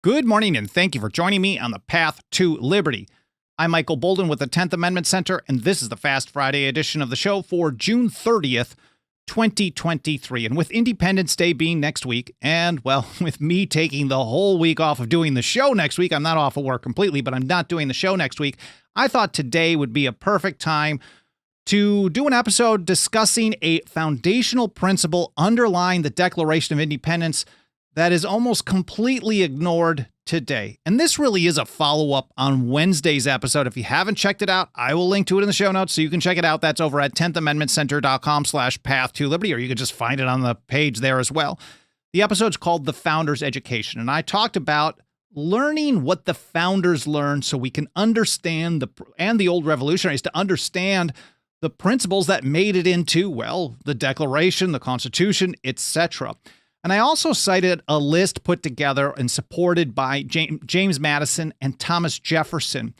Good morning, and thank you for joining me on the path to liberty. I'm Michael Bolden with the 10th Amendment Center, and this is the Fast Friday edition of the show for June 30th, 2023. And with Independence Day being next week, and, well, with me taking the whole week off of doing the show next week, I'm not off of work completely, but I'm not doing the show next week, I thought today would be a perfect time to do an episode discussing a foundational principle underlying the Declaration of Independence that is almost completely ignored today. And this really is a follow-up on Wednesday's episode. If you haven't checked it out, I will link to it in the show notes so you can check it out. That's over at 10thamendmentcenter.com/path to liberty, or you can just find it on the page there as well. The episode's called The Founders' Education, and I talked about learning what the founders learned so we can understand the old revolutionaries to understand the principles that made it into, well, the Declaration, the Constitution, etc. And I also cited a list put together and supported by James Madison and Thomas Jefferson,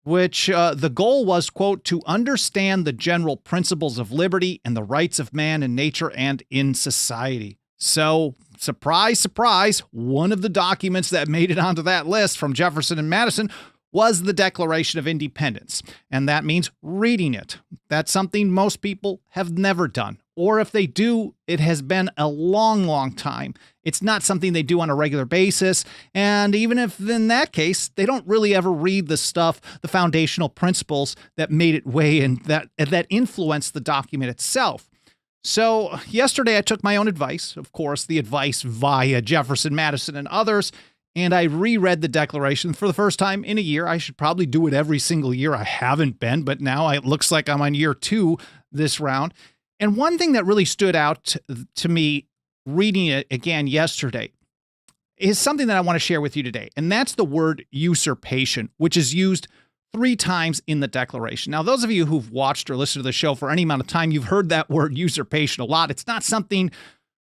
which the goal was, quote, to understand the general principles of liberty and the rights of man in nature and in society. So, surprise, surprise, one of the documents that made it onto that list from Jefferson and Madison was the Declaration of Independence. And that means reading it. That's something most people have never done. Or if they do, it has been a long, long time. It's not something they do on a regular basis. And even if in that case, they don't really ever read the stuff, the foundational principles that made it way and that influenced the document itself. So yesterday I took my own advice, of course, the advice via Jefferson, Madison, and others, and I reread the Declaration for the first time in a year. I should probably do it every single year. I haven't been, but now it looks like I'm on year 2 this round. And one thing that really stood out to me reading it again yesterday is something that I want to share with you today. And that's the word usurpation, which is used 3 times in the Declaration. Now, those of you who've watched or listened to the show for any amount of time, you've heard that word usurpation a lot. It's not something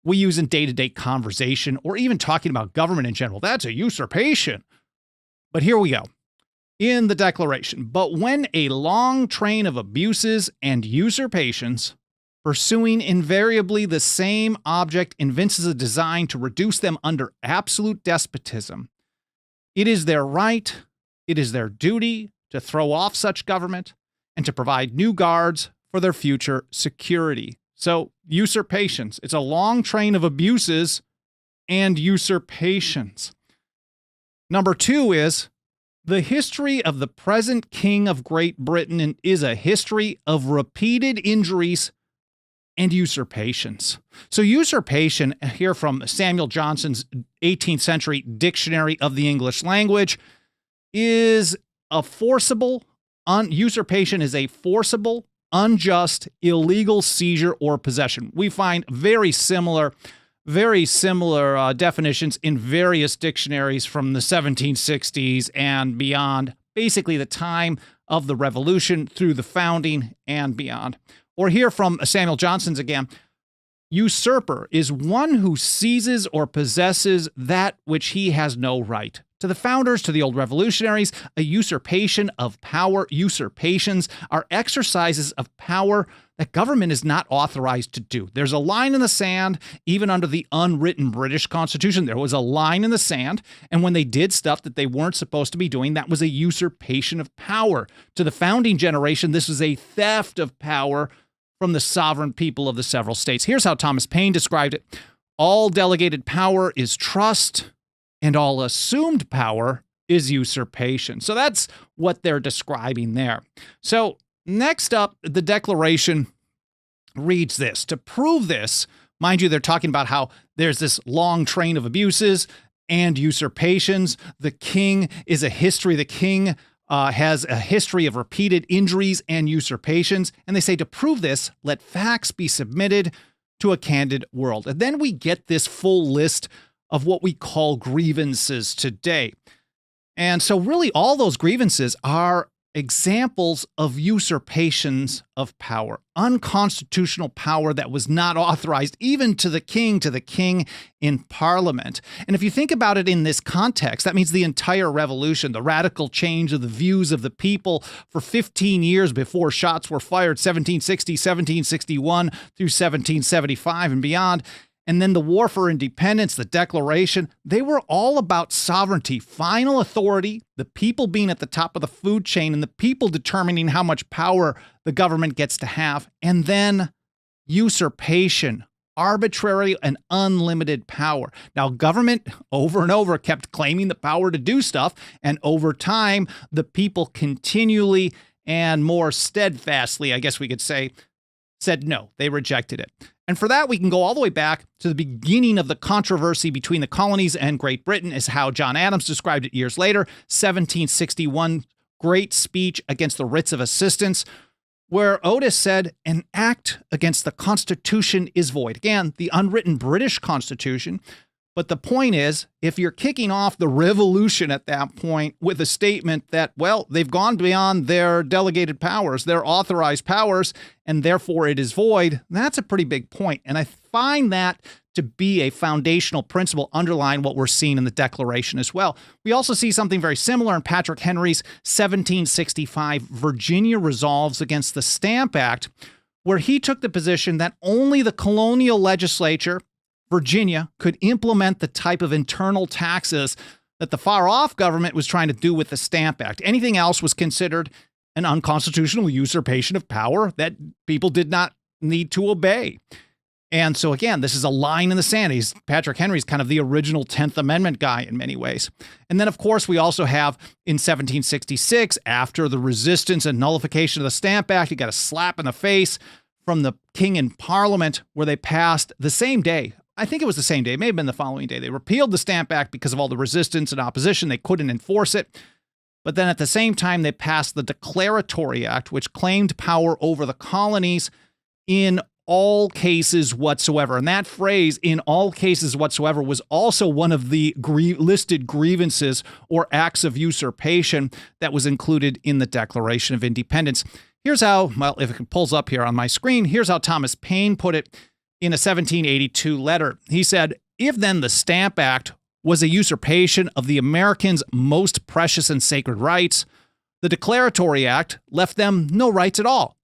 we use in day-to-day conversation or even talking about government in general. That's a usurpation. But here we go. In the Declaration, but when a long train of abuses and usurpations pursuing invariably the same object evinces a design to reduce them under absolute despotism, it is their right, it is their duty to throw off such government and to provide new guards for their future security. So, usurpations. It's a long train of abuses and usurpations. Number 2 is the history of the present King of Great Britain is a history of repeated injuries and usurpations. So usurpation, here from Samuel Johnson's 18th century Dictionary of the English Language, is a forcible, usurpation is a forcible, unjust, illegal seizure or possession. We find very similar definitions in various dictionaries from the 1760s and beyond, basically the time of the Revolution through the founding and beyond. Or here from Samuel Johnson's again, usurper is one who seizes or possesses that which he has no right. To the founders, to the old revolutionaries, a usurpation of power, usurpations are exercises of power that government is not authorized to do. There's a line in the sand, even under the unwritten British Constitution, there was a line in the sand, and when they did stuff that they weren't supposed to be doing, that was a usurpation of power. To the founding generation, this was a theft of power from the sovereign people of the several states. Here's how Thomas Paine described it. All delegated power is trust, and all assumed power is usurpation. So that's what they're describing there. So next up, the Declaration reads this. To prove this, mind you, they're talking about how there's this long train of abuses and usurpations. The king is a history. The king has a history of repeated injuries and usurpations. And they say to prove this, let facts be submitted to a candid world. And then we get this full list of what we call grievances today. And so really all those grievances are examples of usurpations of power, unconstitutional power that was not authorized even to the king in Parliament. And if you think about it in this context, that means the entire revolution, the radical change of the views of the people for 15 years before shots were fired, 1760, 1761 through 1775 and beyond. And then the War for Independence, the Declaration, they were all about sovereignty, final authority, the people being at the top of the food chain, and the people determining how much power the government gets to have. And then usurpation, arbitrary and unlimited power. Now, government over and over kept claiming the power to do stuff, and over time, the people continually and more steadfastly, I guess we could say, said no, they rejected it. And for that, we can go all the way back to the beginning of the controversy between the colonies and Great Britain, is how John Adams described it years later, 1761, great speech against the writs of assistance, where Otis said, an act against the Constitution is void. Again, the unwritten British Constitution. But the point is, if you're kicking off the revolution at that point with a statement that, well, they've gone beyond their delegated powers, their authorized powers, and therefore it is void, that's a pretty big point. And I find that to be a foundational principle underlying what we're seeing in the Declaration as well. We also see something very similar in Patrick Henry's 1765 Virginia Resolves against the Stamp Act, where he took the position that only the colonial legislature, Virginia, could implement the type of internal taxes that the far-off government was trying to do with the Stamp Act. Anything else was considered an unconstitutional usurpation of power that people did not need to obey. And so, again, this is a line in the sand. Patrick Henry's kind of the original 10th Amendment guy in many ways. And then, of course, we also have in 1766, after the resistance and nullification of the Stamp Act, you got a slap in the face from the King and Parliament, where they passed the same day. I think it was the same day. It may have been the following day. They repealed the Stamp Act because of all the resistance and opposition. They couldn't enforce it. But then at the same time, they passed the Declaratory Act, which claimed power over the colonies in all cases whatsoever. And that phrase, in all cases whatsoever, was also one of the listed grievances or acts of usurpation that was included in the Declaration of Independence. Here's how, well, if it pulls up here on my screen, here's how Thomas Paine put it in a 1782 letter. He said, if then the Stamp Act was a usurpation of the Americans' most precious and sacred rights, the Declaratory Act left them no rights at all,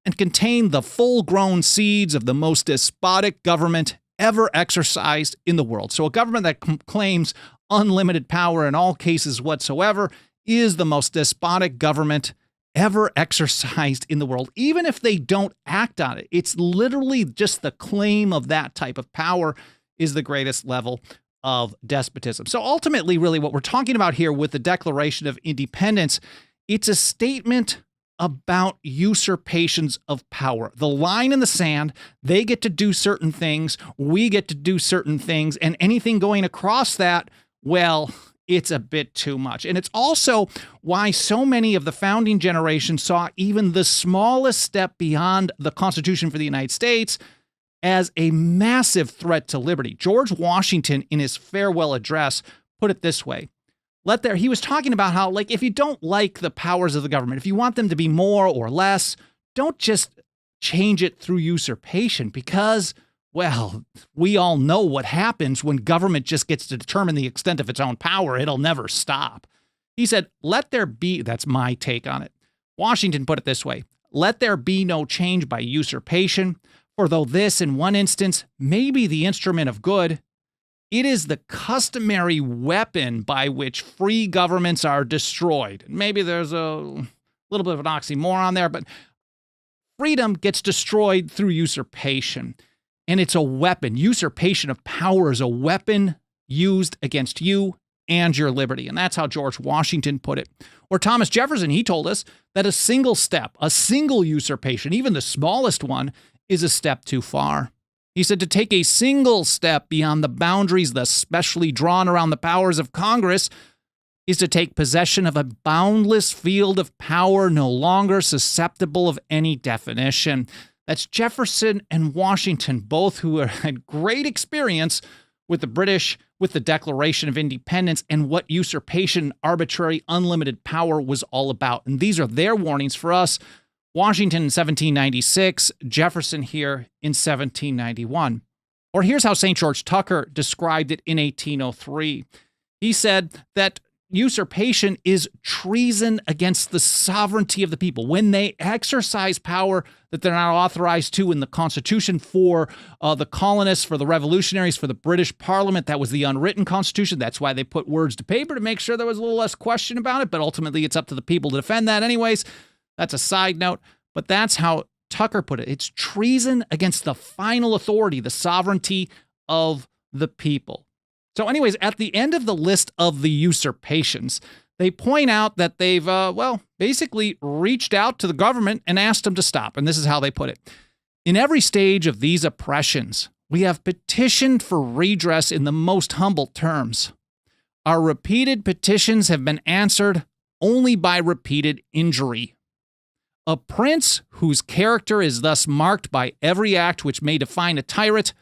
and contained the full-grown seeds of the most despotic government ever exercised in the world. So a government that claims unlimited power in all cases whatsoever is the most despotic government ever exercised in the world, even if they don't act on it. It's literally just the claim of that type of power is the greatest level of despotism. So ultimately, really what we're talking about here with the Declaration of Independence, it's a statement about usurpations of power. The line in the sand, they get to do certain things, we get to do certain things, and anything going across that, well, it's a bit too much. And it's also why so many of the founding generation saw even the smallest step beyond the Constitution for the United States as a massive threat to liberty. George Washington, in his farewell address, put it this way. He was talking about how, like, if you don't like the powers of the government, if you want them to be more or less, don't just change it through usurpation, because, well, we all know what happens when government just gets to determine the extent of its own power. It'll never stop. He said, let there be, that's my take on it. Washington put it this way, let there be no change by usurpation, for though this in one instance may be the instrument of good, it is the customary weapon by which free governments are destroyed. Maybe there's a little bit of an oxymoron there, but freedom gets destroyed through usurpation. And it's a weapon. Usurpation of power is a weapon used against you and your liberty. And that's how George Washington put it. Or Thomas Jefferson, he told us that a single step, a single usurpation, even the smallest one, is a step too far. He said to take a single step beyond the boundaries thus specially drawn around the powers of Congress is to take possession of a boundless field of power no longer susceptible of any definition. That's Jefferson and Washington, both who had great experience with the British, with the Declaration of Independence, and what usurpation, arbitrary, unlimited power was all about. And these are their warnings for us. Washington in 1796, Jefferson here in 1791. Or here's how St. George Tucker described it in 1803. He said that usurpation is treason against the sovereignty of the people. When they exercise power that they're not authorized to in the Constitution for the colonists, for the revolutionaries, for the British Parliament, that was the unwritten Constitution. That's why they put words to paper to make sure there was a little less question about it. But ultimately, it's up to the people to defend that anyways. That's a side note. But that's how Tucker put it. It's treason against the final authority, the sovereignty of the people. So anyways, at the end of the list of the usurpations, they point out that they've, basically reached out to the government and asked them to stop. And this is how they put it. In every stage of these oppressions, we have petitioned for redress in the most humble terms. Our repeated petitions have been answered only by repeated injury. A prince whose character is thus marked by every act which may define a tyrant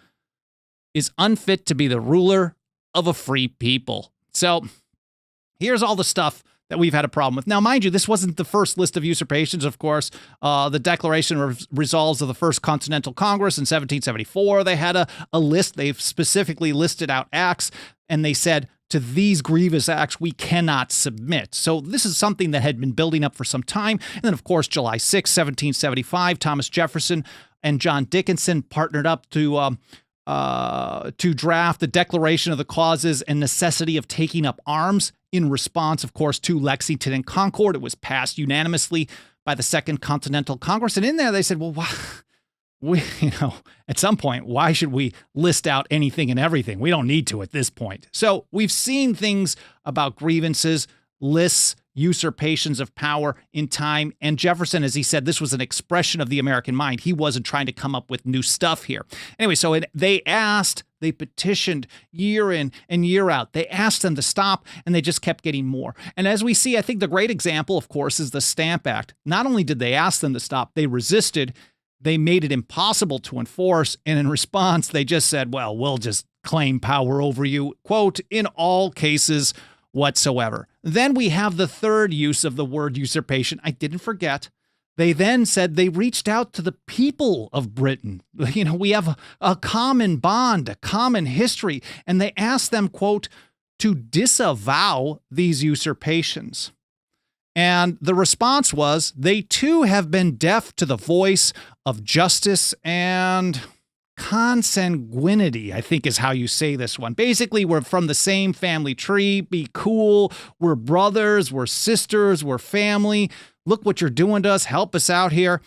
is unfit to be the ruler of a free people. So here's all the stuff that we've had a problem with. Now, mind you, this wasn't the first list of usurpations, of course. The Declaration of Resolves of the First Continental Congress in 1774, they had a list. They've specifically listed out acts, and they said, to these grievous acts, we cannot submit. So this is something that had been building up for some time. And then, of course, July 6, 1775, Thomas Jefferson and John Dickinson partnered up to draft the Declaration of the Causes and Necessity of Taking Up Arms in response, of course, to Lexington and Concord. It was passed unanimously by the Second Continental Congress. And in there, they said, well, at some point, why should we list out anything and everything? We don't need to at this point. So we've seen things about grievances, lists, usurpations of power in time. And Jefferson, as he said, this was an expression of the American mind. He wasn't trying to come up with new stuff here. Anyway, so they petitioned year in and year out. They asked them to stop, and they just kept getting more. And as we see, I think the great example, of course, is the Stamp Act. Not only did they ask them to stop, they resisted. They made it impossible to enforce. And in response, they just said, well, we'll just claim power over you, quote, in all cases whatsoever. Then we have the third use of the word usurpation. I didn't forget. They then said they reached out to the people of Britain. We have a common bond, a common history, and they asked them, quote, to disavow these usurpations. And the response was, they too have been deaf to the voice of justice and consanguinity, I think is how you say this one. Basically, we're from the same family tree. Be cool. We're brothers. We're sisters. We're family. Look what you're doing to us. Help us out here.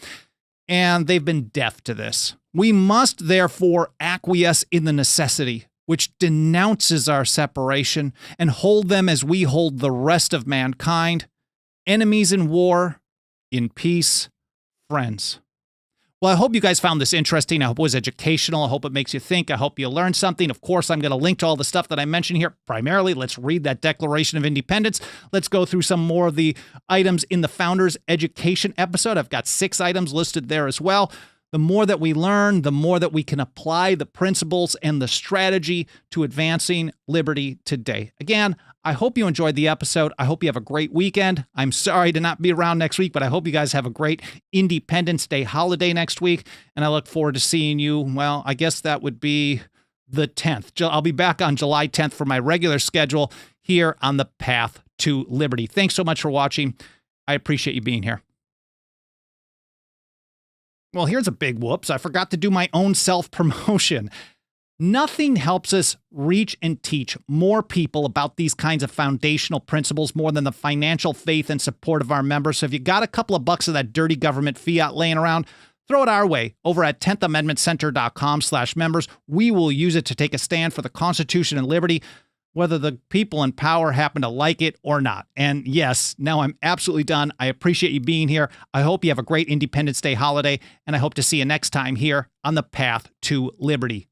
And they've been deaf to this. We must therefore acquiesce in the necessity which denounces our separation and hold them as we hold the rest of mankind, enemies in war, in peace, friends. Well, I hope you guys found this interesting. I hope it was educational. I hope it makes you think. I hope you learned something. Of course, I'm going to link to all the stuff that I mentioned here. Primarily, let's read that Declaration of Independence. Let's go through some more of the items in the Founders Education episode. I've got 6 items listed there as well. The more that we learn, the more that we can apply the principles and the strategy to advancing liberty today. Again, I hope you enjoyed the episode. I hope you have a great weekend. I'm sorry to not be around next week, but I hope you guys have a great Independence Day holiday next week. And I look forward to seeing you. Well, I guess that would be the 10th. I'll be back on July 10th for my regular schedule here on the Path to Liberty. Thanks so much for watching. I appreciate you being here. Well, here's a big whoops. I forgot to do my own self-promotion. Nothing helps us reach and teach more people about these kinds of foundational principles more than the financial faith and support of our members. So if you got a couple of bucks of that dirty government fiat laying around, throw it our way over at 10thamendmentcenter.com/members. We will use it to take a stand for the Constitution and liberty, whether the people in power happen to like it or not. And yes, now I'm absolutely done. I appreciate you being here. I hope you have a great Independence Day holiday, and I hope to see you next time here on the Path to Liberty.